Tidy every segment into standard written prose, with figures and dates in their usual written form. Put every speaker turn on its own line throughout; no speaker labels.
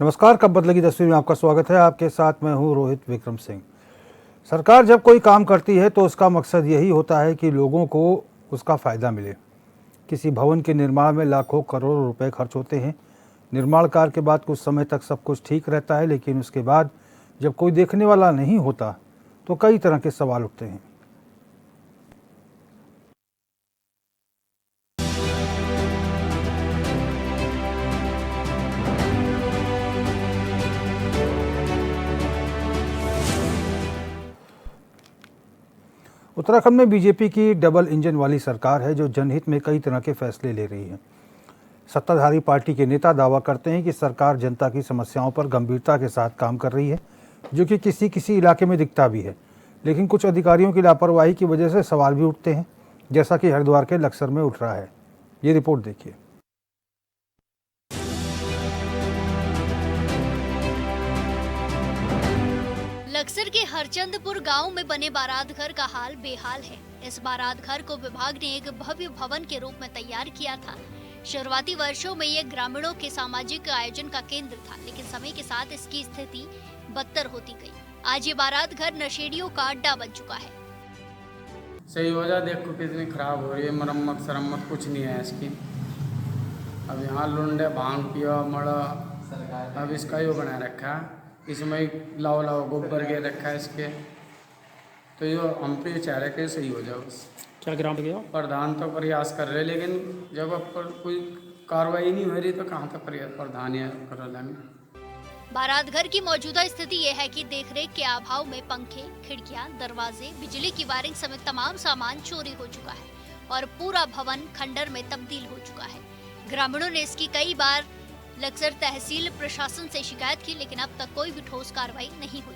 नमस्कार, कब बदलेगी तस्वीर में आपका स्वागत है। आपके साथ मैं हूं रोहित विक्रम सिंह। सरकार जब कोई काम करती है तो उसका मकसद यही होता है कि लोगों को उसका फ़ायदा मिले। किसी भवन के निर्माण में लाखों करोड़ों रुपए खर्च होते हैं। निर्माण कार्य के बाद कुछ समय तक सब कुछ ठीक रहता है, लेकिन उसके बाद जब कोई देखने वाला नहीं होता तो कई तरह के सवाल उठते हैं। उत्तराखंड में बीजेपी की डबल इंजन वाली सरकार है जो जनहित में कई तरह के फैसले ले रही है। सत्ताधारी पार्टी के नेता दावा करते हैं कि सरकार जनता की समस्याओं पर गंभीरता के साथ काम कर रही है, जो कि किसी किसी इलाके में दिखता भी है। लेकिन कुछ अधिकारियों की लापरवाही की वजह से सवाल भी उठते हैं, जैसा कि हरिद्वार के लक्सर में उठ रहा है। ये रिपोर्ट देखिए।
लक्सर के हरचंदपुर गांव में बने बारात घर का हाल बेहाल है। इस बारात घर को विभाग ने एक भव्य भवन के रूप में तैयार किया था। शुरुआती वर्षों में ये ग्रामीणों के सामाजिक आयोजन का केंद्र था, लेकिन समय के साथ इसकी स्थिति बदतर होती गई। आज ये बारात घर नशेड़ियों का अड्डा बन चुका है।
सही वजह देखो कितनी खराब हो रही है, मरम्मत सरम्मत कुछ नहीं है इसकी। अब यहाँ लुंडे भांग पिया मड़ा, अब इसका यो बना रखा है, इसमें लाओ लाओ गोबर के रखा है इसके। तो यो हम पे चाह रहे कि सही हो जाए बस।
क्या ग्राम गया?
प्रधान तो प्रयास कर रहे, लेकिन जब अब पर कोई कार्रवाई नहीं हो रही तो कहाँ तक प्रधान या कर लेंगे।
बारात घर की मौजूदा स्थिति ये है कि देखरेख के अभाव में पंखे, खिड़कियां, दरवाजे, बिजली की वायरिंग समेत तमाम सामान चोरी हो चुका है और पूरा भवन खंडर में तब्दील हो चुका है। ग्रामीणों ने इसकी कई बार लक्सर तहसील प्रशासन से शिकायत की, लेकिन अब तक कोई भी ठोस कार्रवाई नहीं हुई।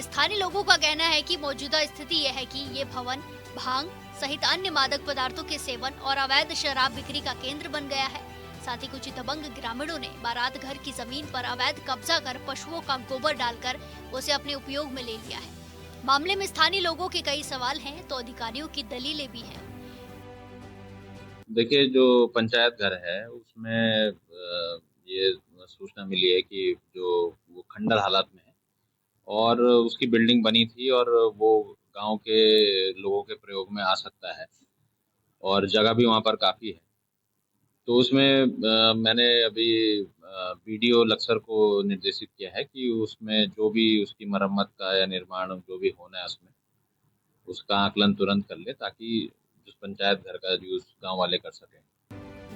स्थानीय लोगों का कहना है कि मौजूदा स्थिति यह है कि ये भवन भांग सहित अन्य मादक पदार्थों के सेवन और अवैध शराब बिक्री का केंद्र बन गया है। साथ ही कुछ दबंग ग्रामीणों ने बारात घर की जमीन पर अवैध कब्जा कर पशुओं का गोबर डालकर उसे अपने उपयोग में ले लिया है। मामले में स्थानीय लोगों के कई सवाल हैं तो अधिकारियों की दलीलें भी हैं।
देखिए, जो पंचायत घर है उसमें ये सूचना मिली है कि जो वो खंडर हालत में है और उसकी बिल्डिंग बनी थी और वो गांव के लोगों के प्रयोग में आ सकता है और जगह भी वहाँ पर काफ़ी है। तो उसमें मैंने अभी बीडीओ लक्सर को निर्देशित किया है कि उसमें जो भी उसकी मरम्मत का या निर्माण जो भी होना है उसमें उसका आकलन तुरंत कर ले, ताकि जिस पंचायत घर का यूज गांव वाले कर सकें।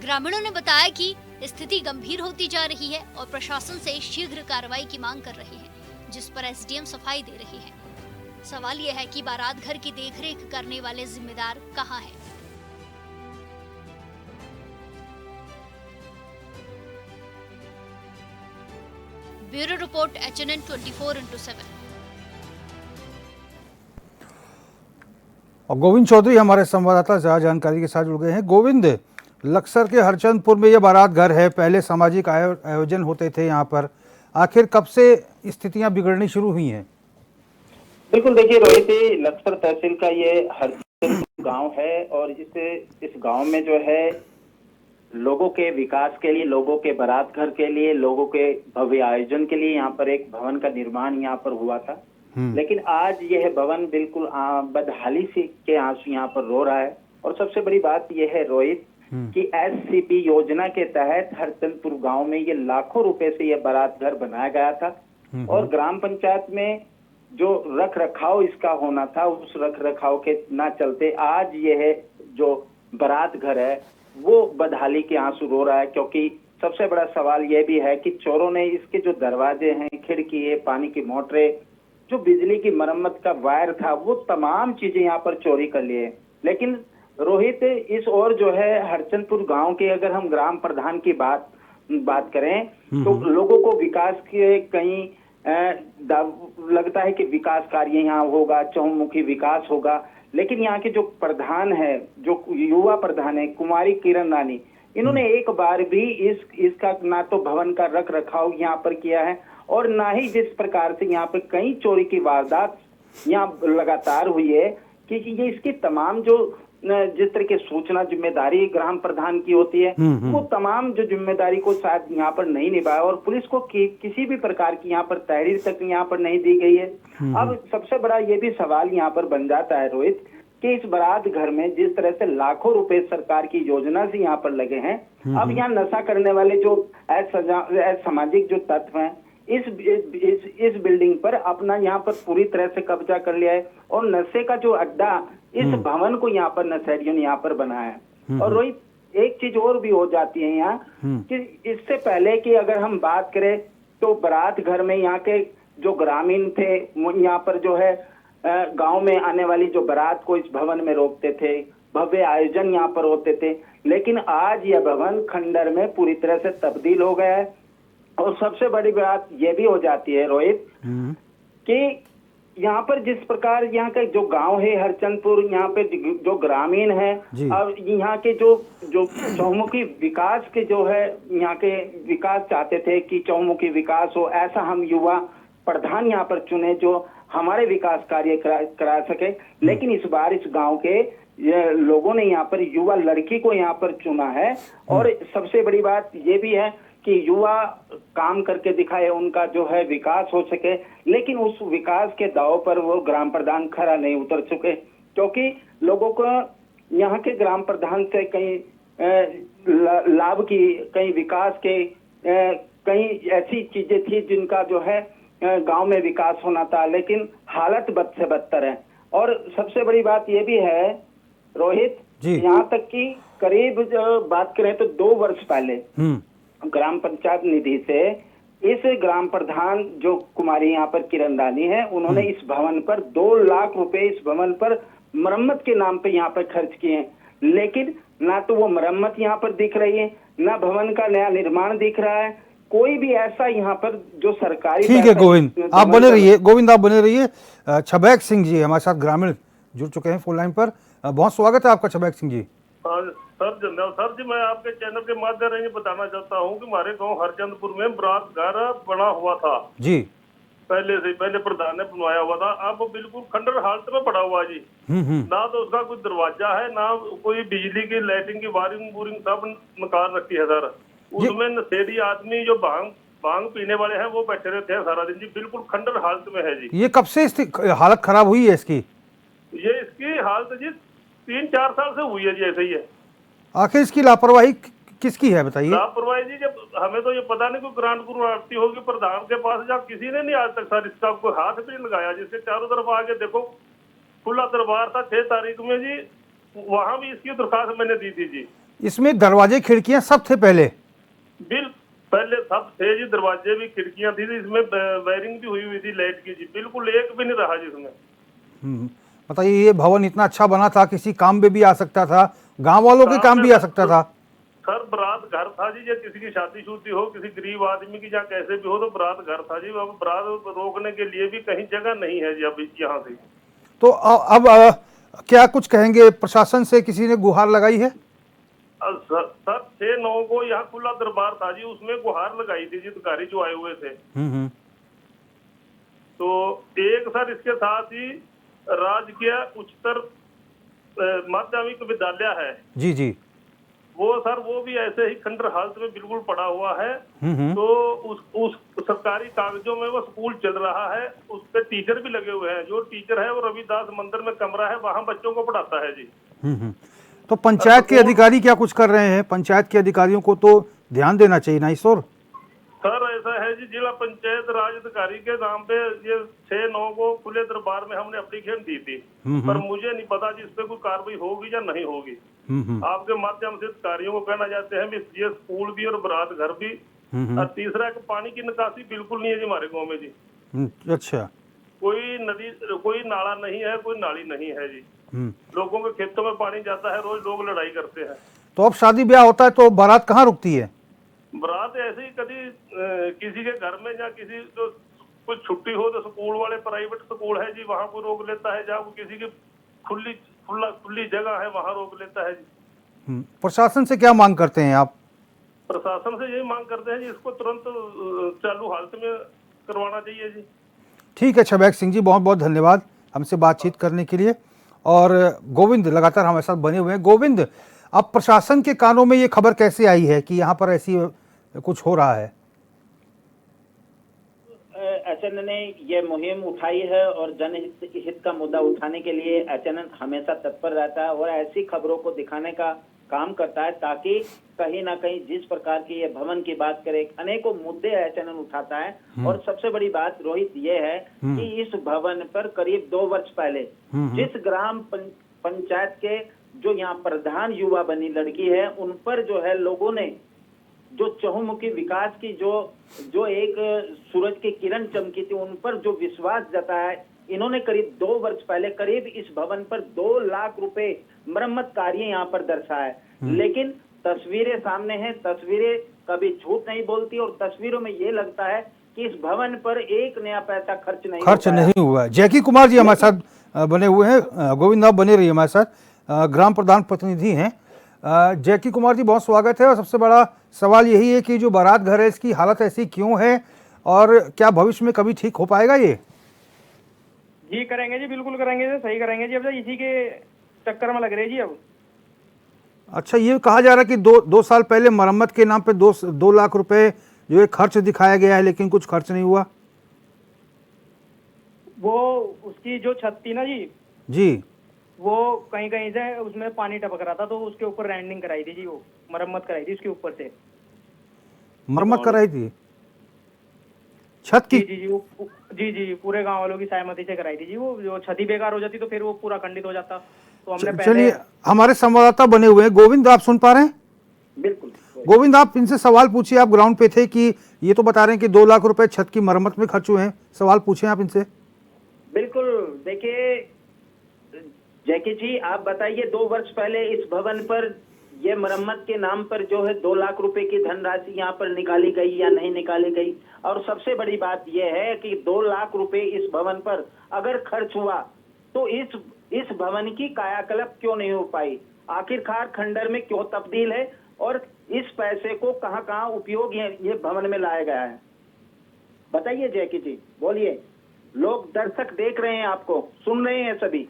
ग्रामीणों ने बताया कि स्थिति गंभीर होती जा रही है और प्रशासन से शीघ्र कार्रवाई की मांग कर रहे हैं, जिस पर एसडीएम सफाई दे रही है। सवाल यह है कि बारात घर की देखरेख करने वाले जिम्मेदार कहां हैं? Bureau report HNN 24/7।
और गोविंद चौधरी हमारे संवाददाता ज्यादा जानकारी के साथ जुड़ गए हैं। गोविंद, लक्सर के हरचंदपुर में यह बारात घर है, पहले सामाजिक आयोजन होते थे यहाँ पर, आखिर कब से स्थितियां बिगड़नी शुरू हुई हैं?
बिल्कुल, देखिए रोहित, लक्सर तहसील का ये हरचंदपुर गांव है और इस गांव में जो है लोगों के विकास के लिए, लोगों के बारात घर के लिए, लोगों के भव्य आयोजन के लिए यहाँ पर एक भवन का निर्माण यहाँ पर हुआ था। लेकिन आज यह भवन बिल्कुल बदहाली से के आंसू यहाँ पर रो रहा है। और सबसे बड़ी बात यह है रोहित कि SCP योजना के तहत हरचंदपुर गांव में ये लाखों रुपए से यह बारात घर बनाया गया था और ग्राम पंचायत में जो रख रखाव इसका होना था, उस रख रखाव के ना चलते आज यह जो बारात घर है वो बदहाली के आंसू रो रहा है। क्योंकि सबसे बड़ा सवाल यह भी है कि चोरों ने इसके जो दरवाजे हैं, खिड़की है, पानी की मोटरें, जो बिजली की मरम्मत का वायर था, वो तमाम चीजें यहाँ पर चोरी कर लिए। लेकिन रोहित, इस ओर जो है हरचंदपुर गांव के अगर हम ग्राम प्रधान की बात करें तो लोगों को विकास के कहीं लगता है कि विकास कार्य यहाँ होगा, चहुमुखी विकास होगा। लेकिन यहाँ के जो प्रधान है, जो युवा प्रधान है कुमारी किरण रानी, इन्होंने एक बार भी इसका ना तो भवन का रख रखाव यहाँ पर किया है और ना ही जिस प्रकार से यहाँ पे कई चोरी की वारदात यहाँ लगातार हुई है कि ये इसकी तमाम जो जिस तरह की सूचना जिम्मेदारी ग्राम प्रधान की होती है, वो तमाम जो जिम्मेदारी को शायद यहाँ पर नहीं निभाया और पुलिस को किसी भी प्रकार की यहाँ पर तहरीर तक यहाँ पर नहीं दी गई है। अब सबसे बड़ा ये भी सवाल यहाँ पर बन जाता है रोहित कि इस बारात घर में जिस तरह से लाखों रुपए सरकार की योजना से यहाँ पर लगे हैं, अब यहाँ नशा करने वाले जो सामाजिक जो तत्व हैं इस बिल्डिंग पर अपना यहाँ पर पूरी तरह से कब्जा कर लिया है और नशे का जो अड्डा इस भवन को यहाँ पर नशेड़ियों ने यहाँ पर बनाया है। और रोहित एक चीज और भी हो जाती है यहाँ कि इससे पहले कि अगर हम बात करें तो बारात घर में यहाँ के जो ग्रामीण थे यहाँ पर जो है गांव में आने वाली जो बारात को इस भवन में रोकते थे, भव्य आयोजन यहाँ पर होते थे, लेकिन आज यह भवन खंडर में पूरी तरह से तब्दील हो गया है। और सबसे बड़ी बात यह भी हो जाती है रोहित कि यहाँ पर जिस प्रकार यहाँ का जो गांव है हरचंदपुर, यहाँ पे जो ग्रामीण है, अब यहाँ के जो चौमुखी विकास के जो है यहाँ के विकास चाहते थे कि चौमुखी विकास हो, ऐसा हम युवा प्रधान यहाँ पर चुने जो हमारे विकास कार्य करा सके, लेकिन इस बार इस गांव के लोगों ने यहाँ पर युवा लड़की को यहाँ पर चुना है। और सबसे बड़ी बात ये भी है कि युवा काम करके दिखाए, उनका जो है विकास हो सके, लेकिन उस विकास के दाव पर वो ग्राम प्रधान खरा नहीं उतर चुके, क्योंकि लोगों को यहाँ के ग्राम प्रधान से कई लाभ की, कई विकास के कई ऐसी चीजें थी जिनका जो है गांव में विकास होना था, लेकिन हालत बद से बदतर है। और सबसे बड़ी बात यह भी है रोहित, यहाँ तक कि करीब बात करें तो 2 वर्ष पहले ग्राम पंचायत निधि से इस ग्राम प्रधान जो कुमारी यहाँ पर किरण रानी है, उन्होंने इस भवन पर 2 लाख रुपए इस भवन पर मरम्मत के नाम पे यहाँ पर खर्च किए हैं, लेकिन ना तो वो मरम्मत यहाँ पर दिख रही है, ना भवन का नया निर्माण दिख रहा है, कोई भी ऐसा यहाँ पर जो सरकारी।
ठीक है गोविंद, आप बने रहिए, गोविंद आप बने रहिए। छबैक सिंह जी हमारे साथ ग्रामीण जुड़ चुके हैं फोन लाइन पर। बहुत स्वागत है आपका छबैक सिंह जी।
सर धन्यवाद सर जी। मैं आपके चैनल के माध्यम से बताना चाहता हूँ कि हमारे गांव हरचंदपुर में बारात घर बना हुआ था जी, पहले प्रधान ने बनवाया हुआ था, अब बिल्कुल खंडर हालत में पड़ा हुआ जी। ना तो उसका कोई दरवाजा है, ना कोई बिजली की लाइटिंग की वायरिंग सब नकार रखी है सर। उसमें नशेड़ी आदमी जो भांग पीने वाले हैं वो बैठे रहते हैं सारा दिन जी, बिल्कुल खंडर हालत में है जी।
ये कब से हालत खराब हुई है इसकी?
ये इसकी हालत जी 3-4 साल से हुई है जी, ऐसे ही है।
आखिर इसकी लापरवाही किसकी है बताइए?
लापरवाही जी, जब हमें तो ये पता नहीं कोई ग्रांट गुरुआती होगी प्रधान के पास, जहाँ किसी ने नहीं आज तक सर इसका कोई हाथ भी नहीं लगाया। जिसके चारों तरफ आगे देखो खुला दरबार था 6 तारीख में जी, वहां भी इसकी दरखास्त मैंने दी थी जी।
इसमें दरवाजे खिड़कियां सब थे पहले सब थे जी, दरवाजे भी खिड़कियां थी, इसमें वायरिंग भी हुई थी लाइट की जी, बिल्कुल एक भी नहीं रहा जिसमें। बताइए, ये भवन इतना अच्छा बना था, किसी काम में भी आ सकता था, गांव वालों के काम भी आ सकता था।
सर बारात घर था जी, जब किसी की शादी शुदी हो, किसी गरीब आदमी की, जहाँ कैसे भी हो, तो बारात घर था जी। अब बारात रोकने के लिए भी कहीं जगह नहीं है जी अभी यहाँ से।
तो अब क्या कुछ कहेंगे प्रशासन से, किसी ने गुहार लगाई है?
सर 6-9 को यहाँ खुला दरबार था जी, उसमें गुहार लगाई थी जी अधिकारी जो आए हुए थे। तो एक सर इसके साथ ही राजकीय उच्चतर माध्यमिक विद्यालय है जी, वो सर वो भी ऐसे ही खंडर हालत में बिल्कुल पड़ा हुआ है। तो उस सरकारी कागजों में वो स्कूल चल रहा है, उस पे टीचर भी लगे हुए हैं। जो टीचर है वो रविदास मंदिर में कमरा है, वहाँ बच्चों को पढ़ाता है जी।
तो पंचायत के अधिकारी क्या कुछ कर रहे हैं? पंचायत के अधिकारियों को तो ध्यान देना चाहिए ना इस ओर।
सर ऐसा है जी, जिला पंचायत राज अधिकारी के नाम पे ये 6-9 को खुले दरबार में हमने एप्लीकेशन दी थी, पर मुझे नहीं पता जी इस पे कोई कार्रवाई होगी या नहीं होगी। आपके माध्यम से अधिकारियों को कहना चाहते हैं ये स्कूल भी और बारात घर भी, और तीसरा कि पानी की निकासी बिल्कुल नहीं है जी हमारे गाँव में जी।
अच्छा,
कोई नदी, कोई नाला नहीं है, कोई नाली नहीं है जी। लोगों के खेतों में पानी जाता है, रोज लोग लड़ाई करते हैं।
तो अब शादी ब्याह होता है तो बारात कहाँ रुकती है?
बारात ऐसे ही कभी किसी के घर में, या किसी जो कुछ छुट्टी हो तो स्कूल वाले प्राइवेट स्कूल है जी, वहाँ को रोक लेता है, जहाँ किसी की खुली जगह है वहाँ रोक लेता है जी।
प्रशासन से क्या मांग करते हैं आप?
प्रशासन से यही मांग करते हैं जी, इसको तुरंत चालू हालत में करवाना चाहिए जी।
ठीक है छबैक सिंह जी, बहुत बहुत धन्यवाद हमसे बातचीत करने के लिए। और गोविंद लगातार हमारे साथ बने हुए हैं। गोविंद, अब प्रशासन के कानों में ये खबर कैसे आई है कि यहाँ पर ऐसी कुछ हो रहा है?
एचएन ने ये मुहिम उठाई है और जनहित का मुद्दा उठाने के लिए एचएन हमेशा तत्पर रहता है और ऐसी खबरों को दिखाने का काम करता है ताकि कहीं ना कहीं जिस प्रकार की ये भवन की बात करें, अनेकों मुद्दे एचएन उठाता है। और सबसे बड़ी बात रोहित ये है कि इस भवन पर करीब 2 वर्ष पहले जिस ग्राम पंचायत के जो यहाँ प्रधान युवा बनी लड़की है, उन पर जो है लोगों ने जो चहुमुखी विकास की जो एक सूरज की किरण चमकी थी, उन पर जो विश्वास जताया है, इन्होंने करीब 2 वर्ष पहले करीब इस भवन पर 2 लाख रुपए मरम्मत कार्य यहाँ पर दर्शाया है। लेकिन तस्वीरें सामने हैं, तस्वीरें कभी झूठ नहीं बोलती और तस्वीरों में ये लगता है कि इस भवन पर एक नया पैसा खर्च नहीं
हुआ है। जैकी कुमार जी हमारे साथ बने हुए हैं। गोविंद, आप बने रहिए हमारे साथ, ग्राम प्रधान प्रतिनिधि हैं। जैकी कुमार जी, बहुत स्वागत है। और सबसे बड़ा सवाल यही है कि जो बारात घर है इसकी हालत ऐसी क्यों है और क्या भविष्य में कभी ठीक हो पाएगा ये?
जी करेंगे जी, बिल्कुल करेंगे जी, सही करेंगे जी। अब इसी के चक्कर में लग रहे जी अब।
अच्छा, ये कहा जा रहा है कि दो साल पहले मरम्मत के नाम पे 2 लाख रुपए जो है खर्च दिखाया गया है, लेकिन कुछ खर्च नहीं हुआ।
वो उसकी जो छत थी ना
जी,
वो कहीं कहीं से उसमें पानी टपक रहा था, तो उसके ऊपर रैंडिंग कराई थी जी, वो मरम्मत कराई थी उसके ऊपर से।
मरम्मत कराई थी छत की?
जी पूरे गांव वालों की सहमति से कराई थी जी। वो जो छत ही बेकार हो जाती तो फिर वो पूरा खंडित हो जाता। तो हमने
चलिए, हमारे संवाददाता बने हुए हैं। गोविंद, आप सुन पा रहे हैं?
बिल्कुल।
गोविंद, आप इनसे सवाल पूछिए। आप ग्राउंड पे थे कि ये तो बता रहे हैं कि 2 लाख रुपए छत की मरम्मत में खर्च हुए हैं। सवाल पूछें आप इनसे।
बिल्कुल, देखिए जैकी जी, आप बताइए 2 वर्ष पहले इस भवन पर ये मरम्मत के नाम पर जो है 2 लाख रुपए की धनराशि यहाँ पर निकाली गई या नहीं निकाली गई। और सबसे बड़ी बात यह है कि 2 लाख रुपए इस भवन पर अगर खर्च हुआ तो इस भवन की कायाकल्प क्यों नहीं हो पाई? आखिरकार खंडर में क्यों तब्दील है और इस पैसे को कहाँ उपयोग ये भवन में लाया गया है? बताइए जैकी जी, बोलिए। लोग दर्शक देख रहे हैं, आपको सुन रहे हैं सभी।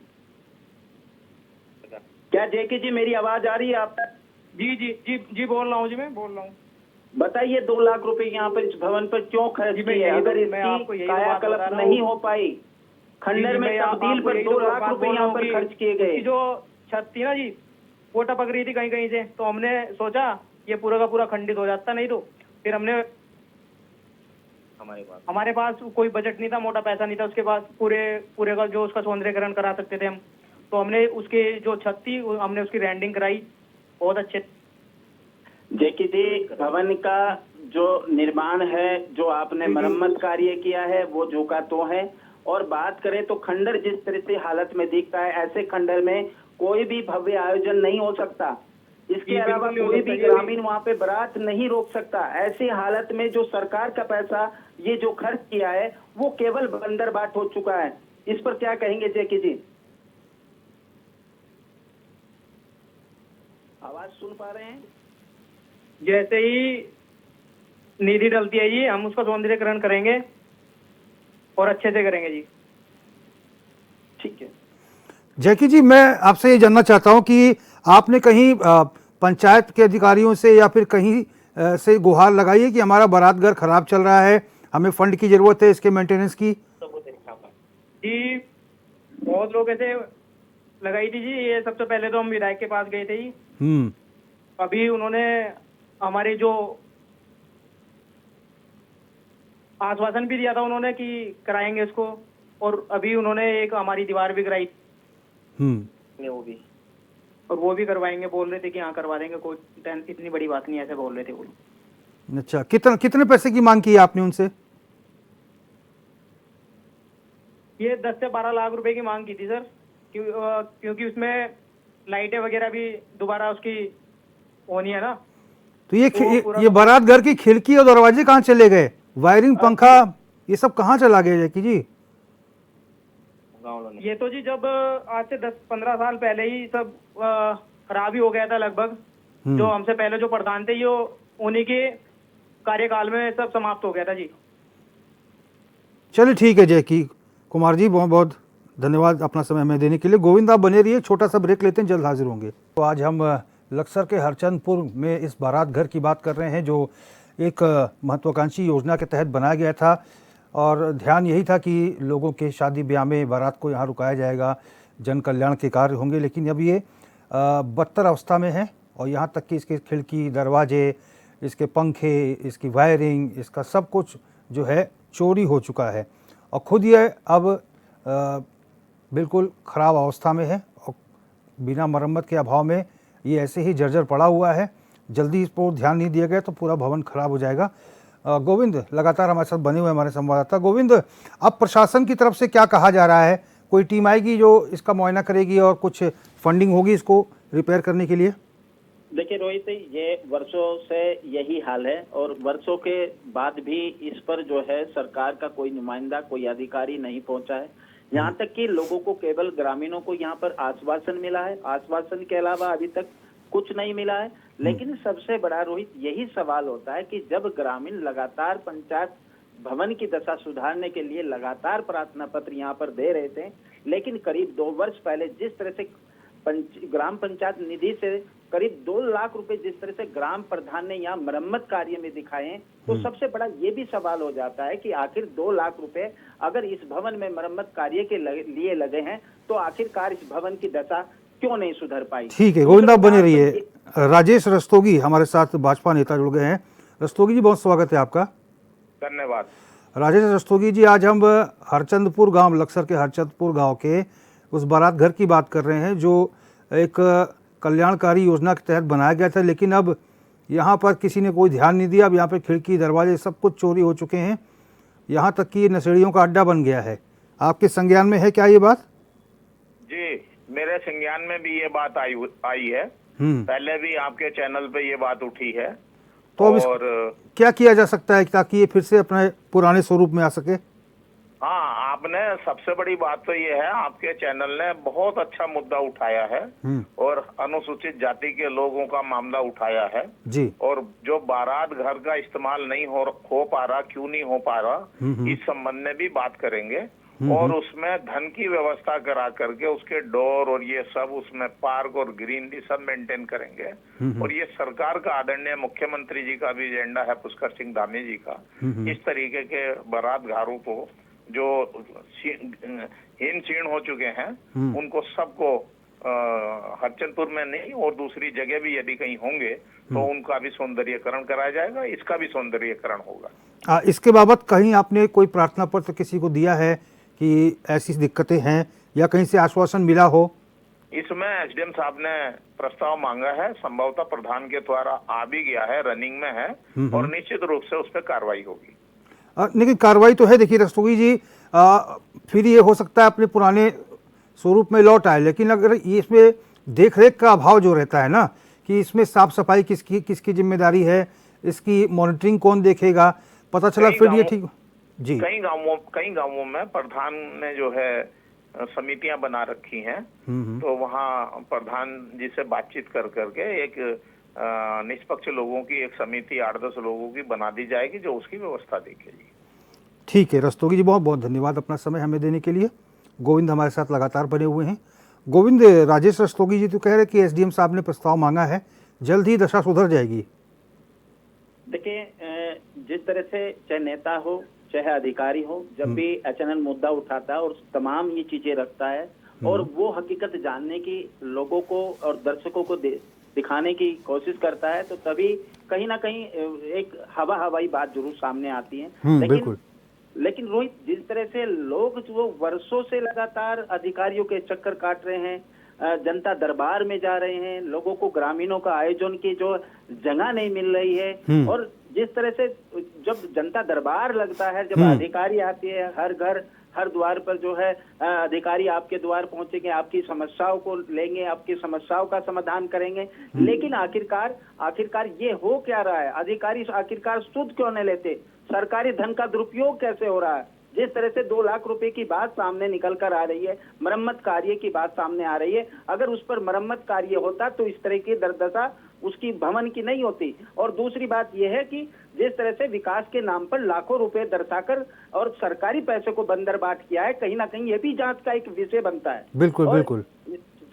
क्या जैकी जी मेरी आवाज आ रही है आप?
जी बोल रहा हूँ जी, मैं बोल रहा हूँ।
बताइए 2 लाख रुपए यहाँ पर इस भवन पर क्यों खर्च किए? अगर इसकी कायाकल्प नहीं हो पाई, खंडर में तब्दील पर 2 लाख रुपए यहाँ पर खर्च किए गए।
जो छत थी ना जी, वो टपक रही थी कहीं कहीं से, तो हमने सोचा ये पूरा का पूरा खंडित हो जाता, नहीं तो फिर हमने हमारे पास कोई बजट नहीं था, मोटा पैसा नहीं था उसके पास पूरे का जो उसका सौंदर्यीकरण करा सकते थे हम। तो हमने उसके जो छत थी हमने उसकी रैंडिंग कराई बहुत अच्छे।
जैकी जी, भवन का जो निर्माण है, जो आपने मरम्मत कार्य किया है, वो झोंका तो है। और बात करें तो खंडर जिस तरह से हालत में दिखता है, ऐसे खंडर में कोई भी भव्य आयोजन नहीं हो सकता। इसके अलावा कोई भी ग्रामीण वहाँ पे बारात नहीं रोक सकता। ऐसी हालत में जो सरकार का पैसा ये जो खर्च किया है वो केवल बंदरबाट हो चुका है। इस पर क्या कहेंगे जैकी जी? आवाज सुन पा रहे हैं?
जैसे ही निधि डलती है जी, हम उसका सौंदर्यीकरण करेंगे और अच्छे से करेंगे जी।
ठीक है
जैकी जी, मैं आपसे ये जानना चाहता हूँ कि आपने कहीं पंचायत के अधिकारियों से या फिर कहीं से गुहार लगाई है कि हमारा बारात घर खराब चल रहा है, हमें फंड की जरूरत है इसके मेंटेनेंस की?
जी बहुत लोग ऐसे लगाई थी जी। ये सबसे पहले तो हम विधायक के पास गए थे जी। अभी उन्होंने हमारे जो आश्वासन भी दिया था उन्होंने कि कराएंगे इसको, और अभी उन्होंने एक हमारी दीवार भी कराई वो भी करवाएंगे, बोल रहे थे कि हाँ करवा देंगे, कोई इतनी बड़ी बात नहीं, ऐसे बोल रहे थे वो।
अच्छा, कितने पैसे की मांग की है आपने उनसे?
ये 10 से 12 लाख रुपए की मांग की थी सर, क्योंकि उसमें लाइटें वगैरह भी दोबारा उसकी होनी है ना।
तो ये बारात घर की खिड़की और दरवाजे कहाँ चले गए? वायरिंग, पंखा, ये सब कहाँ चला गया जैकी जी?
ये तो जी जब आज से 10-15 साल पहले ही सब खराब ही हो गया था लगभग। जो हमसे पहले जो प्रधान थे ये उन्हीं के कार्यकाल में सब समाप्त हो गया था जी।
चलिए ठीक है जैकी कुमार जी, बहुत बहुत धन्यवाद अपना समय हमें देने के लिए। गोविंद आप बने रहिए, छोटा सा ब्रेक लेते हैं, जल्द हाजिर होंगे। तो आज हम लक्सर के हरचंदपुर में इस बारात घर की बात कर रहे हैं जो एक महत्वाकांक्षी योजना के तहत बनाया गया था और ध्यान यही था कि लोगों के शादी ब्याह में बारात को यहाँ रुकाया जाएगा, जन कल्याण के कार्य होंगे। लेकिन अब ये बदतर अवस्था में है और यहाँ तक कि इसके खिड़की, दरवाजे, इसके पंखे, इसकी वायरिंग, इसका सब कुछ जो है चोरी हो चुका है और खुद ये अब बिल्कुल ख़राब अवस्था में है और बिना मरम्मत के अभाव में ये ऐसे ही जर्जर पड़ा हुआ है। जल्दी इस पर ध्यान नहीं दिया गया तो पूरा भवन खराब हो जाएगा। गोविंद लगातार हमारे साथ बने हुए हमारे संवाददाता। गोविंद, अब प्रशासन की तरफ से क्या कहा जा रहा है? कोई टीम आएगी जो इसका मुआयना करेगी और कुछ फंडिंग होगी इसको रिपेयर करने के लिए?
देखिए रोहित, ये वर्षों से यही हाल है और वर्षों के बाद भी इस पर जो है सरकार का कोई नुमाइंदा, कोई अधिकारी नहीं पहुंचा है। यहाँ तक कि लोगों को, केवल ग्रामीणों को यहाँ पर आश्वासन मिला है, आश्वासन के अलावा अभी तक कुछ नहीं मिला है। लेकिन सबसे बड़ा रोहित यही सवाल होता है कि जब ग्रामीण लगातार पंचायत भवन की दशा सुधारने के लिए लगातार प्रार्थना पत्र यहाँ पर दे रहे थे, लेकिन करीब 2 वर्ष पहले जिस तरह से ग्राम पंचायत निधि से करीब 2 लाख रुपए जिस तरह से ग्राम प्रधान ने यहाँ मरम्मत कार्य में दिखाए हैं, तो सबसे बड़ा ये भी सवाल हो जाता है कि आखिर 2 लाख रुपए अगर इस भवन में मरम्मत कार्य के लिए लगे हैं तो आखिरकार इस भवन की दशा क्यों नहीं सुधर पाई?
ठीक है गोविंद, आप बने रहिए। राजेश रस्तोगी हमारे साथ भाजपा नेता जुड़ गए हैं। रस्तोगी जी, बहुत स्वागत है आपका।
धन्यवाद।
राजेश रस्तोगी जी, आज हम हरचंदपुर गांव, लक्सर के हरचंदपुर गांव के उस बारात घर की बात कर रहे हैं जो एक कल्याणकारी योजना के तहत बनाया गया था, लेकिन अब यहाँ पर किसी ने कोई ध्यान नहीं दिया। अब यहाँ पर खिड़की, दरवाजे सब कुछ चोरी हो चुके हैं, यहाँ तक कि नशेड़ियों का अड्डा बन गया है। आपके संज्ञान में है क्या ये बात?
जी, मेरे संज्ञान में भी ये बात आई है। पहले भी आपके चैनल पे ये बात उठी है।
तो अब क्या किया जा सकता है ताकि ये फिर से अपने पुराने स्वरूप में आ सके?
हाँ, आपने सबसे बड़ी बात तो ये है, आपके चैनल ने बहुत अच्छा मुद्दा उठाया है और अनुसूचित जाति के लोगों का मामला उठाया है
जी।
और जो बारात घर का इस्तेमाल नहीं हो पा रहा, क्यों नहीं हो पा रहा, इस संबंध में भी बात करेंगे और उसमें धन की व्यवस्था करा करके उसके डोर और ये सब, उसमें पार्क और ग्रीनरी सब मेंटेन करेंगे। और ये सरकार का, आदरणीय मुख्यमंत्री जी का भी एजेंडा है, पुष्कर सिंह धामी जी का, इस तरीके के बारात घरों को जो हीन चीर्ण हो चुके हैं उनको सबको हरचंदपुर में नहीं और दूसरी जगह भी यदि कहीं होंगे तो उनका भी सौंदर्यीकरण कराया जाएगा, इसका भी सौंदर्यीकरण होगा।
इसके बाबत कहीं आपने कोई प्रार्थना पत्र किसी को दिया है कि ऐसी दिक्कतें हैं या कहीं से आश्वासन मिला हो?
इसमें एसडीएम साहब ने प्रस्ताव मांगा है, संभवतः प्रधान के द्वारा आ भी गया है, रनिंग में है और निश्चित रूप से उस पर कार्रवाई होगी।
लेकिन कार्रवाई तो है। देखिए रस्तोगी जी, फिर ये हो सकता है अपने पुराने स्वरूप में लौट आए, लेकिन अगर ये इसमें देख रेख का अभाव जो रहता है ना, कि इसमें साफ सफाई किसकी जिम्मेदारी है, इसकी मॉनिटरिंग कौन देखेगा, पता चला फिर ये ठीक जी।
कई गांवों में प्रधान ने जो है समितियां बना रखी हैं, तो वहाँ प्रधान जी से बातचीत कर करके एक निष्पक्ष लोगों की एक समिति 8-10 लोगों की बना दी जाएगी जो उसकी व्यवस्था देखेगी।
ठीक है रस्तोगी जी, बहुत बहुत धन्यवाद अपना समय हमें देने के लिए। गोविंद हमारे साथ लगातार बने हुए हैं। गोविंद, राजेश रस्तोगी जी तो कह रहे कि एसडीएम साहब ने प्रस्ताव मांगा है, जल्द ही दशा सुधर जाएगी।
देखिए, जिस तरह से चाहे नेता हो चाहे अधिकारी हो, जब भी एचएनएन मुद्दा उठाता है और तमाम ये चीजें रखता है और वो हकीकत जानने की लोगों को और दर्शकों को दिखाने की कोशिश करता है, तो तभी कहीं ना कहीं एक हवाई बात जरूर सामने आती है। लेकिन रोहित, जिस तरह से लोग जो वर्षों से लगातार अधिकारियों के चक्कर काट रहे हैं, जनता दरबार में जा रहे हैं, लोगों को ग्रामीणों का आयोजन की जो जगह नहीं मिल रही है, और जिस तरह से जब जनता दरबार लगता है, जब अधिकारी आते हैं, हर घर हर द्वार पर जो है अधिकारी आपके द्वार पहुंचेंगे, आपकी समस्याओं को लेंगे, आपकी समस्याओं का समाधान करेंगे, लेकिन आखिरकार ये हो क्या रहा है? अधिकारी आखिरकार सुध क्यों नहीं लेते? सरकारी धन का दुरुपयोग कैसे हो रहा है? जिस तरह से 2 लाख रुपए की बात सामने निकल कर आ रही है, मरम्मत कार्य की बात सामने आ रही है, अगर उस पर मरम्मत कार्य होता तो इस तरह की दुर्दशा उसकी भवन की नहीं होती। और दूसरी बात यह है कि जिस तरह से विकास के नाम पर लाखों रुपए दर्शाकर और सरकारी पैसे को बंदरबाट किया है, कहीं ना कहीं ये भी जांच का एक विषय बनता है।
बिल्कुल बिल्कुल।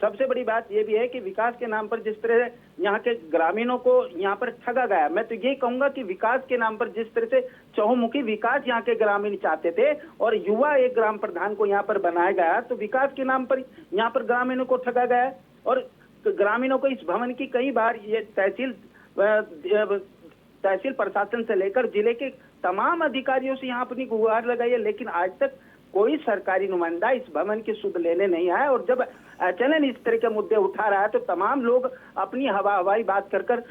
सबसे बड़ी बात यह भी है कि विकास के नाम पर जिस तरह यहाँ के ग्रामीणों को यहाँ पर ठगा गया, मैं तो ये कहूंगा कि विकास के नाम पर जिस तरह से चहुमुखी विकास यहाँ के ग्रामीण चाहते थे और युवा एक ग्राम प्रधान को यहाँ पर बनाया गया, तो विकास के नाम पर यहाँ पर ग्रामीणों को ठगा गया और ग्रामीणों को इस भवन की कई बार ये तहसील प्रशासन से लेकर जिले के तमाम अधिकारियों से यहाँ अपनी गुहार लगाई है, लेकिन आज तक कोई सरकारी नुमाइंदा इस भवन की सुध लेने नहीं आया। और जब चलन इस तरह के मुद्दे उठा रहा है तो तमाम लोग अपनी हवाई बात कर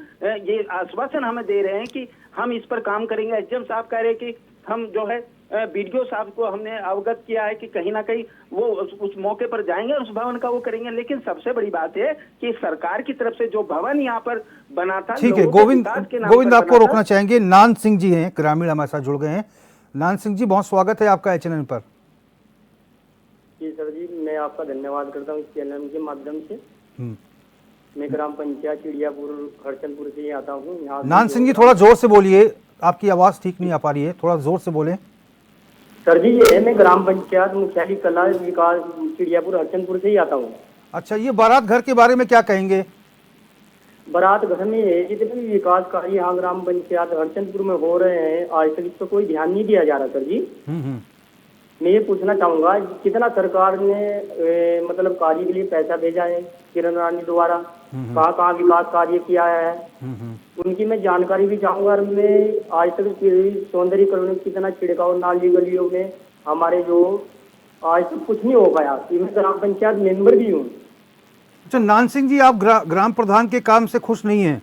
ये आश्वासन हमें दे रहे हैं कि हम इस पर काम करेंगे। एसडीएम साहब कह रहे हैं कि हम जो है बीडीओ साहब को हमने अवगत किया है कि कहीं ना कहीं वो उस मौके पर जाएंगे, उस भवन का वो करेंगे। लेकिन सबसे बड़ी बात है कि सरकार की तरफ से जो भवन यहाँ पर बना था,
ठीक है गोविंद आपको रोकना चाहेंगे। नान सिंह जी हैं, ग्रामीण हमारे साथ जुड़ गए हैं। नान सिंह जी, बहुत स्वागत है आपका चैनल पर।
जी सर जी, मैं आपका धन्यवाद करता हूँ इस चैनल के माध्यम से। मैं ग्राम पंचायत चिड़ियापुर हरचंदपुर से ही आता हूँ।
नान सिंह जी थोड़ा जोर से बोलिए, आपकी आवाज ठीक नहीं आ पा रही है, थोड़ा जोर से बोलें।
सर जी ये मैं ग्राम पंचायत मुख्यालय कला विकास चिड़ियापुर हरचंदपुर से ही आता हूँ।
अच्छा, ये बारात घर के बारे में क्या कहेंगे?
बारात घर में है जितने भी विकास कार्य यहाँ ग्राम पंचायत हरचंदपुर में हो रहे हैं, आज तक इस पर कोई ध्यान नहीं दिया जा रहा सर जी। मैं ये पूछना चाहूंगा कितना सरकार ने मतलब कार्य के लिए पैसा भेजा है किरण रानी द्वारा, कहाँ कहाँ विकास कार्य किया है, उनकी मैं जानकारी भी चाहूंगा। मैं आज तक सौंदर्यीकरण में कितना छिड़काव नाली गलियों में हमारे जो आज तक कुछ नहीं हो पाया। मैं ग्राम पंचायत मेंबर भी हूँ।
अच्छा नान सिंह जी, आप ग्राम प्रधान के काम से खुश नहीं है?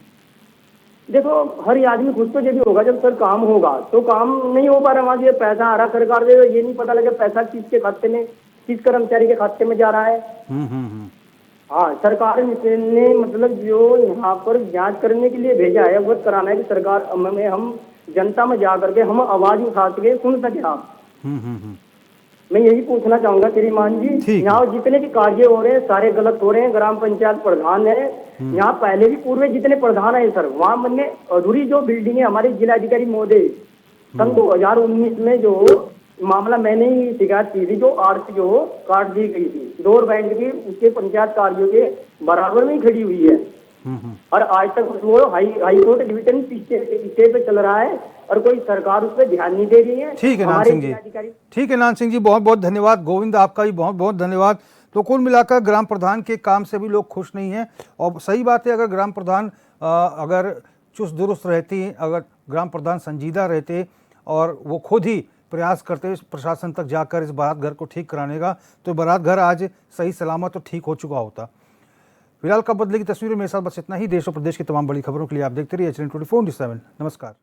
देखो हर आदमी खुश तो जब होगा जब सर काम होगा, तो काम नहीं हो पा रहा। वहाँ से पैसा आ रहा सरकार दे, ये नहीं पता लगा पैसा किसके खाते में, किस कर्मचारी के खाते में जा रहा है। हाँ, सरकार ने मतलब जो यहाँ पर जांच करने के लिए भेजा है वो कराना है कि सरकार में हम जनता में जा करके हम आवाज उठा सके, सुन सके आप। मैं यही पूछना चाहूंगा श्रीमान जी, यहाँ जितने भी कार्य हो रहे हैं सारे गलत हो रहे हैं। ग्राम पंचायत प्रधान है यहाँ, पहले भी पूर्व जितने प्रधान है सर, वहाँ मैंने अधूरी जो बिल्डिंग है हमारे जिलाधिकारी महोदय सन 2019 में जो मामला मैंने ही शिकायत की थी, जो आरसी जो काट दी गई थी डोर बैंड की, उसके पंचायत कार्यों के बराबर में ही खड़ी हुई है। और आज तक वो हाई कोर्ट डिवीजन पीछे पे चल रहा है और कोई सरकार उस पर ध्यान नहीं दे रही है।
ठीक है नान सिंह जी, ठीक है नान सिंह जी, बहुत बहुत धन्यवाद। गोविंद आपका भी बहुत बहुत धन्यवाद। तो कुल मिलाकर ग्राम प्रधान के काम से भी लोग खुश नहीं हैं। और सही बात है, अगर ग्राम प्रधान अगर चुस्त दुरुस्त रहती, अगर ग्राम प्रधान संजीदा रहते और वो खुद ही प्रयास करते प्रशासन तक जाकर इस बारात घर को ठीक कराने का, तो बारात घर आज सही सलामत और ठीक हो चुका होता। फिलहाल कब बदलेगी तस्वीरें, मेरे साथ बस इतना ही। देश और प्रदेश की तमाम बड़ी खबरों के लिए आप देखते रहिए HN24/7। नमस्कार।